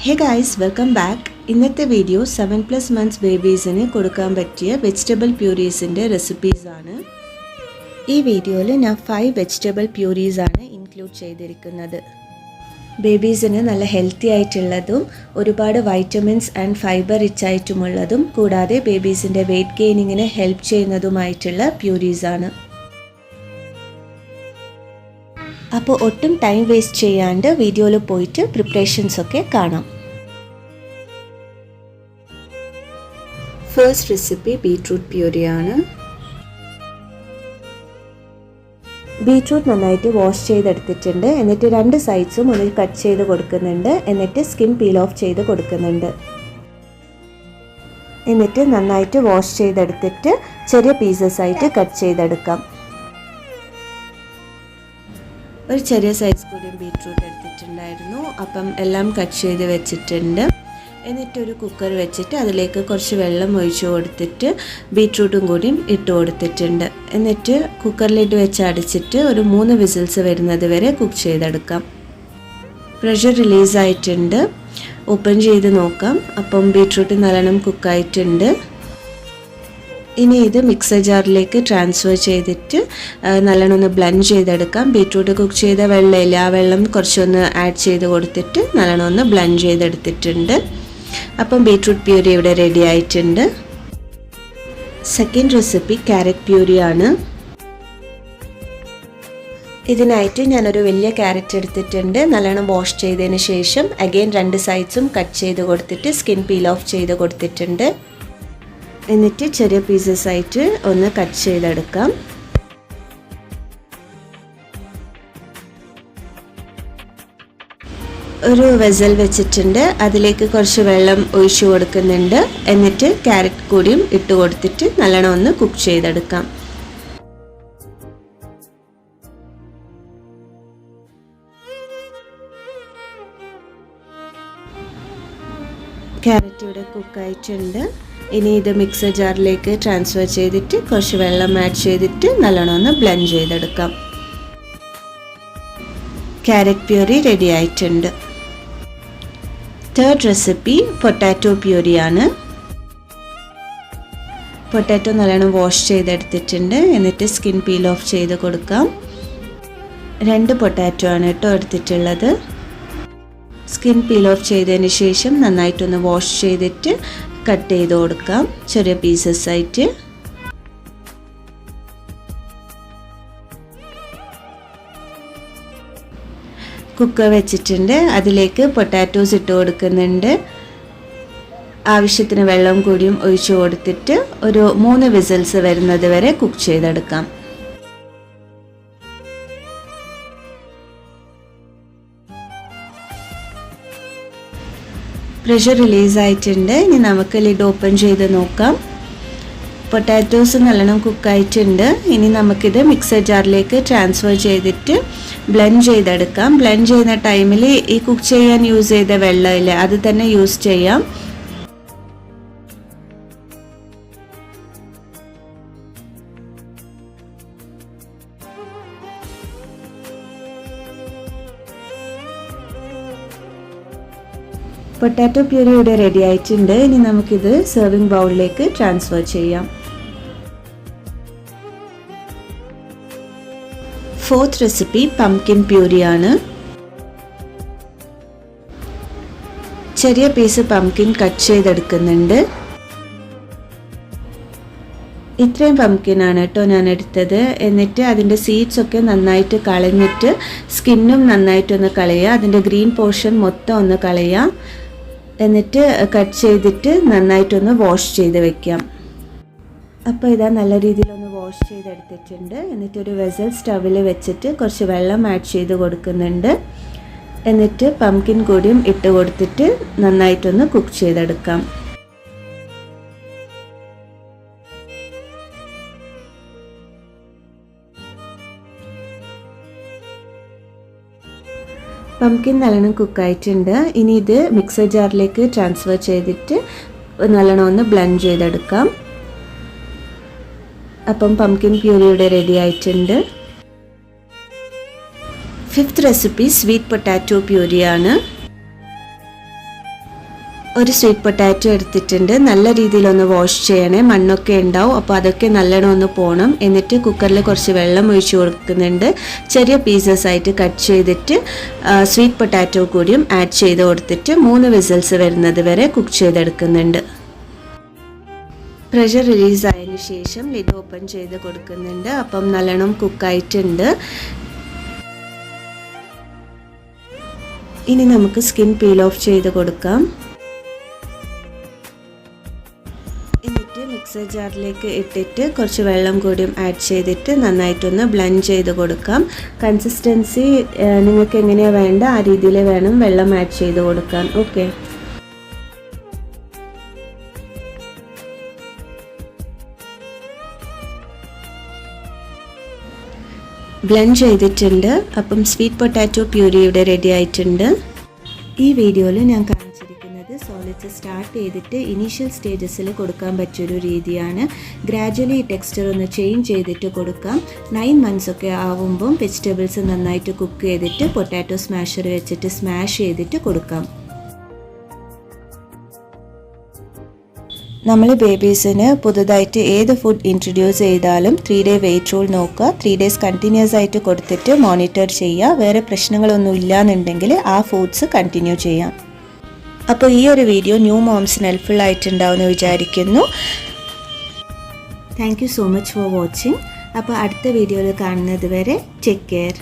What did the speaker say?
Hey guys, welcome back. ഇന്നത്തെ video 7+ months ബേബീസിന് കൊടുക്കാൻ പറ്റിയ വെജിറ്റബിൾ പ്യൂരീസിൻ്റെ റെസിപ്പീസ് ആണ്. ഈ വീഡിയോയിൽ ഞാൻ 5 വെജിറ്റബിൾ പ്യൂരീസ് ആണ് ഇൻക്ലൂഡ് ചെയ്തിരിക്കുന്നത്. ബേബീസിന് നല്ല ഹെൽത്തി ആയിട്ടുള്ളതും ഒരുപാട് വൈറ്റമിൻസ് ആൻഡ് ഫൈബർ റിച്ച് ആയിട്ടുമുള്ളതും കൂടാതെ ബേബീസിൻ്റെ വെയിറ്റ് ഗെയിനിങ്ങിന് ഹെൽപ്പ് ചെയ്യുന്നതുമായിട്ടുള്ള പ്യൂരീസ് ആണ്. അപ്പോൾ ഒട്ടും ടൈം വേസ്റ്റ് ചെയ്യാണ്ട് വീഡിയോയിൽ പോയിട്ട് പ്രിപ്പറേഷൻസ് ഒക്കെ കാണാം. ഫസ്റ്റ് റെസിപ്പി ബീട്രൂട്ട് പ്യൂരിയാണ്. ബീട്രൂട്ട് നന്നായിട്ട് വാഷ് ചെയ്തെടുത്തിട്ടുണ്ട്. എന്നിട്ട് 2 സൈഡ്സും ഒന്ന് കട്ട് ചെയ്ത് കൊടുക്കുന്നുണ്ട്. എന്നിട്ട് സ്കിൻ പീൽ ഓഫ് ചെയ്ത് കൊടുക്കുന്നുണ്ട്. എന്നിട്ട് നന്നായിട്ട് വാഷ് ചെയ്തെടുത്തിട്ട് ചെറിയ പീസസ് ആയിട്ട് കട്ട് ചെയ്തെടുക്കാം. ഒരു ചെറിയ സൈസ് കൂടി ബീട്രൂട്ട് എടുത്തിട്ടുണ്ടായിരുന്നു. അപ്പം എല്ലാം കട്ട് ചെയ്ത് വെച്ചിട്ടുണ്ട്. എന്നിട്ടൊരു കുക്കർ വെച്ചിട്ട് അതിലേക്ക് കുറച്ച് വെള്ളം ഒഴിച്ചു കൊടുത്തിട്ട് ബീട്രൂട്ടും കൂടിയും ഇട്ട് കൊടുത്തിട്ടുണ്ട്. എന്നിട്ട് കുക്കറിലിട്ട് വെച്ച് അടിച്ചിട്ട് ഒരു 3 വിസിൽസ് വരുന്നത് വരെ കുക്ക് ചെയ്തെടുക്കാം. പ്രഷർ റിലീസായിട്ടുണ്ട്. ഓപ്പൺ ചെയ്ത് നോക്കാം. അപ്പം ബീട്രൂട്ട് നല്ലോണം കുക്കായിട്ടുണ്ട്. ഇനി ഇത് മിക്സർ ജാറിലേക്ക് ട്രാൻസ്ഫർ ചെയ്തിട്ട് നല്ലോണം ഒന്ന് ബ്ലെൻഡ് ചെയ്തെടുക്കാം. ബീട്രൂട്ട് കുക്ക് ചെയ്ത വെള്ളമില്ല, ആ വെള്ളം കുറച്ചൊന്ന് ആഡ് ചെയ്ത് കൊടുത്തിട്ട് നല്ലോണം ഒന്ന് ബ്ലെൻഡ് ചെയ്തെടുത്തിട്ടുണ്ട്. അപ്പം ബീട്രൂട്ട് പ്യൂരി ഇവിടെ റെഡി ആയിട്ടുണ്ട്. സെക്കൻഡ് റെസിപ്പി ക്യാരറ്റ് പ്യൂരിയാണ്. ഇതിനായിട്ട് ഞാനൊരു വലിയ ക്യാരറ്റ് എടുത്തിട്ടുണ്ട്. നല്ലോണം വാഷ് ചെയ്തതിന് ശേഷം അഗെയിൻ 2 സൈഡ്സും കട്ട് ചെയ്ത് കൊടുത്തിട്ട് സ്കിൻ പീൽ ഓഫ് ചെയ്ത് കൊടുത്തിട്ടുണ്ട്. എന്നിട്ട് ചെറിയ പീസസ് ആയിട്ട് ഒന്ന് കട്ട് ചെയ്തെടുക്കാം. ഒരു വെസൽ വെച്ചിട്ടുണ്ട്. അതിലേക്ക് കുറച്ച് വെള്ളം ഒഴിച്ചു കൊടുക്കുന്നുണ്ട്. എന്നിട്ട് ക്യാരറ്റ് കൂടിയും ഇട്ട് കൊടുത്തിട്ട് നല്ലോണം ഒന്ന് കുക്ക് ചെയ്തെടുക്കാം. ക്യാരറ്റ് ഇവിടെ കുക്കായിട്ടുണ്ട്. ഇനി ഇത് മിക്സർ ജാറിലേക്ക് ട്രാൻസ്ഫർ ചെയ്തിട്ട് കുറച്ച് വെള്ളം ആഡ് ചെയ്തിട്ട് നല്ലോണം ഒന്ന് ബ്ലെൻഡ് ചെയ്തെടുക്കാം. ക്യാരറ്റ് പ്യൂരി റെഡി ആയിട്ടുണ്ട്. തേർഡ് റെസിപ്പി പൊട്ടാറ്റോ പ്യൂരിയാണ്. പൊട്ടാറ്റോ നല്ലോണം വാഷ് ചെയ്തെടുത്തിട്ടുണ്ട്. എന്നിട്ട് സ്കിൻ പീൽ ഓഫ് ചെയ്ത് കൊടുക്കാം. 2 പൊട്ടാറ്റോ ആണ് കേട്ടോ എടുത്തിട്ടുള്ളത്. സ്കിൻ പീൽ ഓഫ് ചെയ്തതിന് ശേഷം നന്നായിട്ടൊന്ന് വാഷ് ചെയ്തിട്ട് കട്ട് ചെയ്ത് കൊടുക്കാം ചെറിയ പീസസ് ആയിട്ട്. കുക്കർ വെച്ചിട്ടുണ്ട്. അതിലേക്ക് പൊട്ടാറ്റോസ് ഇട്ട് കൊടുക്കുന്നുണ്ട്. ആവശ്യത്തിന് വെള്ളം കൂടിയും ഒഴിച്ചു കൊടുത്തിട്ട് ഒരു 3 വിസിൽസ് വരുന്നത് വരെ കുക്ക് ചെയ്തെടുക്കാം. പ്രഷർ റിലീസ് ആയിട്ടുണ്ട്. ഇനി നമുക്ക് ലിഡ് ഓപ്പൺ ചെയ്ത് നോക്കാം. പൊട്ടാറ്റോസ് നല്ലോണം കുക്കായിട്ടുണ്ട്. ഇനി നമുക്കിത് മിക്സർ ജാറിലേക്ക് ട്രാൻസ്ഫർ ചെയ്തിട്ട് ബ്ലെൻഡ് ചെയ്തെടുക്കാം. ബ്ലെൻഡ് ചെയ്യുന്ന ടൈമിൽ ഈ കുക്ക് ചെയ്യാൻ യൂസ് ചെയ്ത വെള്ളമില്ല, അത് തന്നെ യൂസ് ചെയ്യാം. പൊട്ടാറ്റോ പ്യൂരി ഇവിടെ റെഡി ആയിട്ടുണ്ട്. ഇനി നമുക്കിത് സെർവിങ് ബൗളിലേക്ക് ട്രാൻസ്ഫർ ചെയ്യാം. ഫോർത്ത് റെസിപ്പി പംകിൻ പ്യൂരിയാണ്. ചെറിയ പീസ് പംകിൻ കട്ട് ചെയ്തെടുക്കുന്നുണ്ട്. ഇത്രയും പംകിനാണ് കേട്ടോ ഞാൻ എടുത്തത്. എന്നിട്ട് അതിൻ്റെ സീഡ്സ് ഒക്കെ നന്നായിട്ട് കളഞ്ഞിട്ട് സ്കിന്നും നന്നായിട്ടൊന്ന് കളയുക. അതിൻ്റെ ഗ്രീൻ പോർഷൻ മൊത്തം ഒന്ന് കളയുക. എന്നിട്ട് കട്ട് ചെയ്തിട്ട് നന്നായിട്ടൊന്ന് വാഷ് ചെയ്ത് വെക്കാം. അപ്പോൾ ഇതാ നല്ല രീതിയിലൊന്ന് വാഷ് ചെയ്തെടുത്തിട്ടുണ്ട്. എന്നിട്ടൊരു വെസൽ സ്റ്റവിൽ വെച്ചിട്ട് കുറച്ച് വെള്ളം ആഡ് ചെയ്ത് കൊടുക്കുന്നുണ്ട്. എന്നിട്ട് പംകിൻ കൂടിയും ഇട്ട് കൊടുത്തിട്ട് നന്നായിട്ടൊന്ന് കുക്ക് ചെയ്തെടുക്കാം. പംകിൻ നല്ലോണം കുക്കായിട്ടുണ്ട്. ഇനി ഇത് മിക്സർ ജാറിലേക്ക് ട്രാൻസ്ഫർ ചെയ്തിട്ട് നല്ലോണം ഒന്ന് ബ്ലെൻഡ് ചെയ്തെടുക്കാം. അപ്പം പംകിൻ പ്യൂരി ഇവിടെ റെഡി ആയിട്ടുണ്ട്. ഫിഫ്ത്ത് റെസിപ്പി സ്വീറ്റ് പൊട്ടാറ്റോ പ്യൂരിയാണ്. ഒരു സ്വീറ്റ് പൊട്ടാറ്റോ എടുത്തിട്ടുണ്ട്. നല്ല രീതിയിലൊന്ന് വാഷ് ചെയ്യണേ, മണ്ണൊക്കെ ഉണ്ടാവും. അപ്പോൾ അതൊക്കെ നല്ലോണം ഒന്ന് പോകണം. എന്നിട്ട് കുക്കറിൽ കുറച്ച് വെള്ളം ഒഴിച്ച് കൊടുക്കുന്നുണ്ട്. ചെറിയ പീസസ് ആയിട്ട് കട്ട് ചെയ്തിട്ട് സ്വീറ്റ് പൊട്ടാറ്റോ കൂടിയും ആഡ് ചെയ്ത് കൊടുത്തിട്ട് 3 വിസിൽസ് വരുന്നത് വരെ കുക്ക് ചെയ്തെടുക്കുന്നുണ്ട്. പ്രഷർ റിലീസ് ആയതിനു ശേഷം ലിഡ് ഓപ്പൺ ചെയ്ത് കൊടുക്കുന്നുണ്ട്. അപ്പം നല്ലോണം കുക്കായിട്ടുണ്ട്. ഇനി നമുക്ക് സ്കിൻ പീൽ ഓഫ് ചെയ്ത് കൊടുക്കാം. എന്നിട്ട് മിക്സർ ജാറിലേക്ക് ഇട്ടിട്ട് കുറച്ച് വെള്ളം കൂടിയും ആഡ് ചെയ്തിട്ട് നന്നായിട്ടൊന്ന് ബ്ലെൻഡ് ചെയ്ത് കൊടുക്കാം. കൺസിസ്റ്റൻസി നിങ്ങൾക്ക് എങ്ങനെയാണ് വേണ്ട ആ രീതിയിൽ വേണം വെള്ളം ആഡ് ചെയ്ത് കൊടുക്കാൻ. ഓക്കെ, ബ്ലെൻഡ് ചെയ്തിട്ടുണ്ട്. അപ്പം സ്വീറ്റ് പൊട്ടാറ്റോ പ്യൂരി ഇവിടെ റെഡി ആയിട്ടുണ്ട്. ഈ വീഡിയോയിൽ ഞാൻ കാണിച്ചിരിക്കുന്നത് സോളിഡ്സ് സ്റ്റാർട്ട് ചെയ്തിട്ട് ഇനീഷ്യൽ സ്റ്റേജസിൽ കൊടുക്കാൻ പറ്റിയൊരു രീതിയാണ്. ഗ്രാജ്വലി ടെക്സ്ചർ ഒന്ന് ചേഞ്ച് ചെയ്തിട്ട് കൊടുക്കാം. 9 months ഒക്കെ ആവുമ്പം വെജിറ്റബിൾസ് നന്നായിട്ട് കുക്ക് ചെയ്തിട്ട് പൊട്ടാറ്റോ സ്മാഷർ വെച്ചിട്ട് സ്മാഷ് ചെയ്തിട്ട് കൊടുക്കാം. നമ്മൾ ബേബീസിന് പുതുതായിട്ട് ഏത് ഫുഡ് ഇൻട്രൊഡ്യൂസ് ചെയ്താലും 3 day വെയിറ്റ് റൂൾ നോക്കുക. 3 days കണ്ടിന്യൂസ് ആയിട്ട് കൊടുത്തിട്ട് മോണിറ്റർ ചെയ്യുക. വേറെ പ്രശ്നങ്ങളൊന്നും ഇല്ലയെന്നുണ്ടെങ്കിൽ ആ ഫുഡ്സ് കണ്ടിന്യൂ ചെയ്യാം. അപ്പോൾ ഈ ഒരു വീഡിയോ ന്യൂ മോംസിന് ഹെൽപ്ഫുൾ ആയിട്ടുണ്ടാവുമെന്ന് വിചാരിക്കുന്നു. Thank you so much for watching. അപ്പോൾ അടുത്ത വീഡിയോയിൽ കാണുന്നത് വരെ ടേക്ക് കെയർ.